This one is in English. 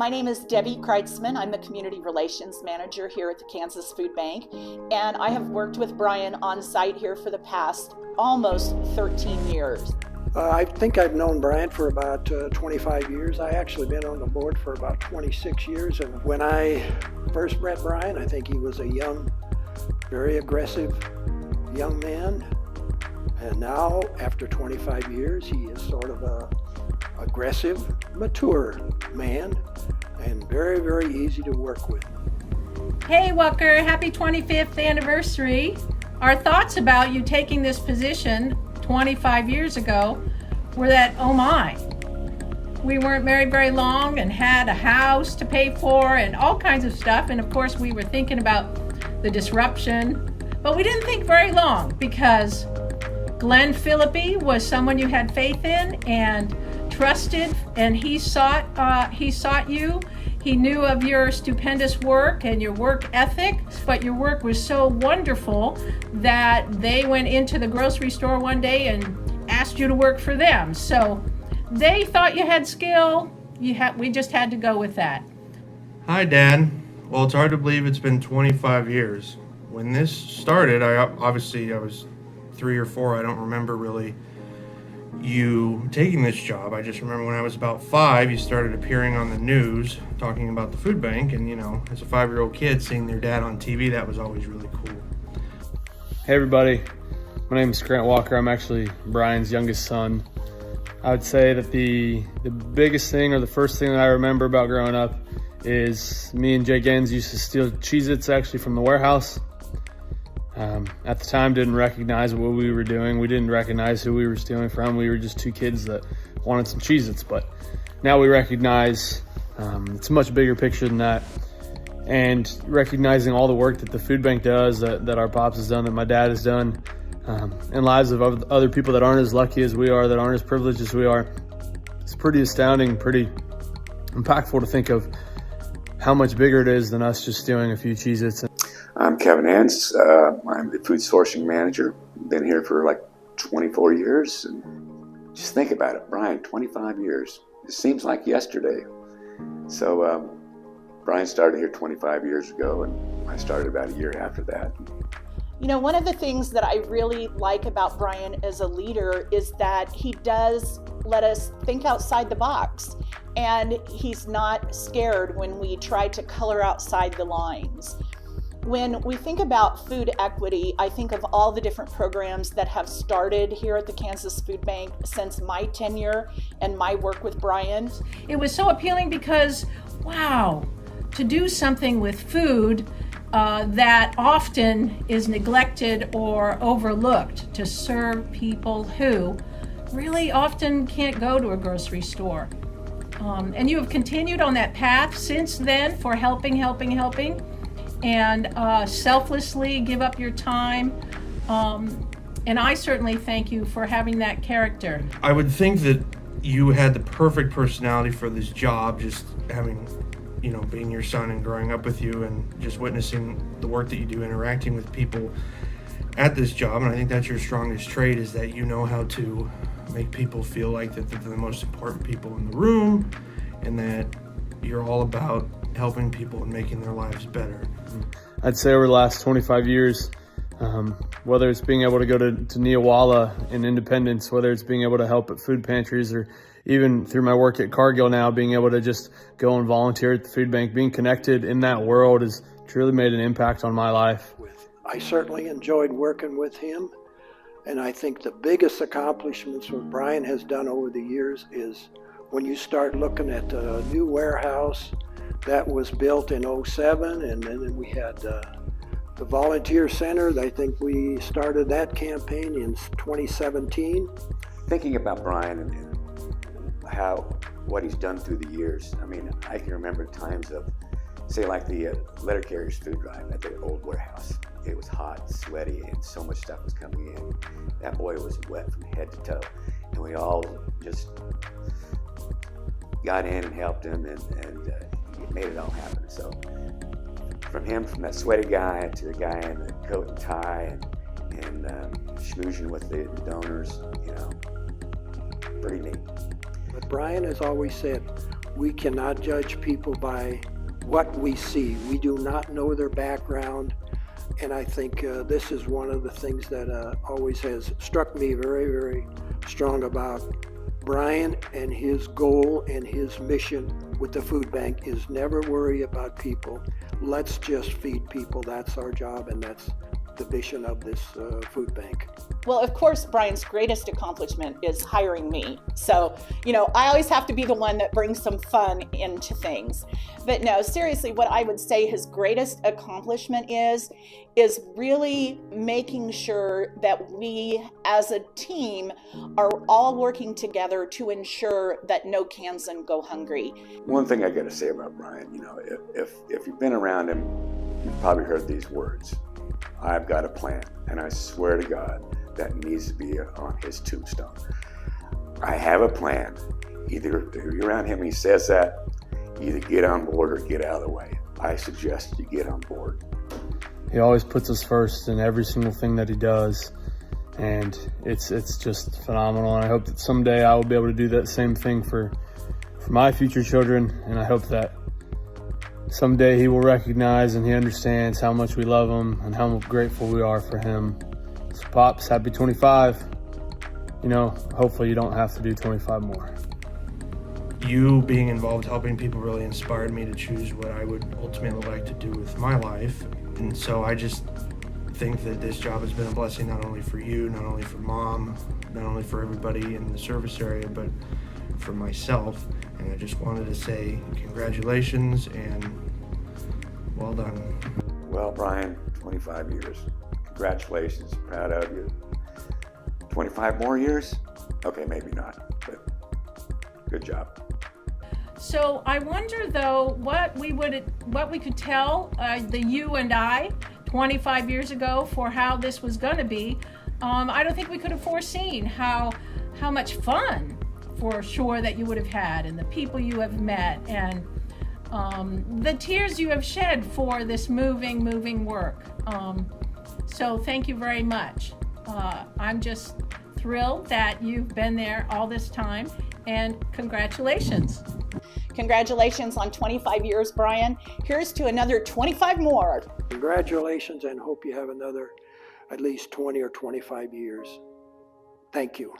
My name is Debbie KREUTZMAN. I'm the Community Relations Manager here at the Kansas Food Bank, and I have worked with Brian on site here for the past almost 13 years. I think I've known Brian for about 25 years. I actually been on the board for about 26 years, and when I first met Brian, I think he was a young, very aggressive young man, and now after 25 years he is sort of a aggressive, mature man and very, very easy to work with. Hey Walker, happy 25th anniversary. Our thoughts about you taking this position 25 years ago were that, oh my, we weren't married very long and had a house to pay for and all kinds of stuff. And of course we were thinking about the disruption, but we didn't think very long because Glenn Philippi was someone you had faith in and trusted, and he sought you. He knew of your stupendous work and your work ethic, but your work was so wonderful that they went into the grocery store one day and asked you to work for them. So they thought you had skill. We just had to go with that. Hi, Dad. Well, it's hard to believe it's been 25 years. When this started, I was 3 or 4. I don't remember really you taking this job. I just remember when I was about 5, you started appearing on the news talking about the food bank, and as a 5-year-old kid seeing their dad on TV, that was always really cool. Hey everybody, my name is Grant Walker. I'm actually Brian's youngest son. I would say that the biggest thing, or the first thing that I remember about growing up, is me and Jay Gens used to steal Cheez-Its actually from the warehouse. At the time, didn't recognize what we were doing. We didn't recognize who we were stealing from. We were just 2 kids that wanted some Cheez-Its, but now we recognize it's a much bigger picture than that. And recognizing all the work that the food bank does, that our pops has done, that my dad has done, and lives of other people that aren't as lucky as we are, that aren't as privileged as we are, it's pretty astounding, pretty impactful to think of how much bigger it is than us just stealing a few Cheez-Its. I'm Kevin Hens. I'm the food sourcing manager. Been here for like 24 years. And just think about it, Brian, 25 years. It seems like yesterday. So Brian started here 25 years ago, and I started about a year after that. One of the things that I really like about Brian as a leader is that he does let us think outside the box, and he's not scared when we try to color outside the lines. When we think about food equity, I think of all the different programs that have started here at the Kansas Food Bank since my tenure and my work with Brian. It was so appealing because, wow, to do something with food that often is neglected or overlooked, to serve people who really often can't go to a grocery store. And you have continued on that path since then for helping, and selflessly give up your time. And I certainly thank you for having that character. I would think that you had the perfect personality for this job, just having, being your son and growing up with you and just witnessing the work that you do, interacting with people at this job. And I think that's your strongest trait, is that you know how to make people feel like that they're the most important people in the room, and that you're all about helping people and making their lives better. I'd say over the last 25 years, whether it's being able to go to Neowalla in Independence, whether it's being able to help at food pantries, or even through my work at Cargill now, being able to just go and volunteer at the food bank, being connected in that world has truly made an impact on my life. I certainly enjoyed working with him, and I think the biggest accomplishments what Brian has done over the years is when you start looking at the new warehouse that was built in 2007, and then we had the volunteer center. I think we started that campaign in 2017. Thinking about Brian and what he's done through the years, I can remember times of, say, like the letter carriers food drive at the old warehouse. It was hot, sweaty, and so much stuff was coming in. That boy was wet from head to toe, and we all just got in and helped him, and made it all happen. So from that sweaty guy to the guy in the coat and tie and schmoozing with the donors, pretty neat. But Brian has always said, We cannot judge people by what we see. We do not know their background. And I think this is one of the things that always has struck me very, very strong about Brian, and his goal and his mission with the food bank is never worry about people. Let's just feed people. That's our job, and that's the mission of this food bank. Well, of course, Brian's greatest accomplishment is hiring me. So, I always have to be the one that brings some fun into things. But no, seriously, what I would say his greatest accomplishment is really making sure that we as a team are all working together to ensure that no Kansan go hungry. One thing I got to say about Brian, if you've been around him, you've probably heard these words. I've got a plan, and I swear to God, that needs to be on his tombstone. I have a plan. Either if you're around him and he says that, either get on board or get out of the way. I suggest you get on board. He always puts us first in every single thing that he does, and it's just phenomenal. And I hope that someday I will be able to do that same thing for my future children, and I hope that someday he will recognize and he understands how much we love him and how grateful we are for him. So Pops, happy 25. Hopefully you don't have to do 25 more. You being involved helping people really inspired me to choose what I would ultimately like to do with my life. And so I just think that this job has been a blessing, not only for you, not only for Mom, not only for everybody in the service area, but for myself. And I just wanted to say congratulations and well done. Well, Brian, 25 years. Congratulations, proud of you. 25 more years? Okay, maybe not, but good job. So I wonder though what we could tell the you and I 25 years ago for how this was going to be. I don't think we could have foreseen how much fun for sure that you would have had, and the people you have met, and the tears you have shed for this moving work. So thank you very much. I'm just thrilled that you've been there all this time, and congratulations. Congratulations on 25 years, Brian. Here's to another 25 more. Congratulations, and hope you have another at least 20 or 25 years. Thank you.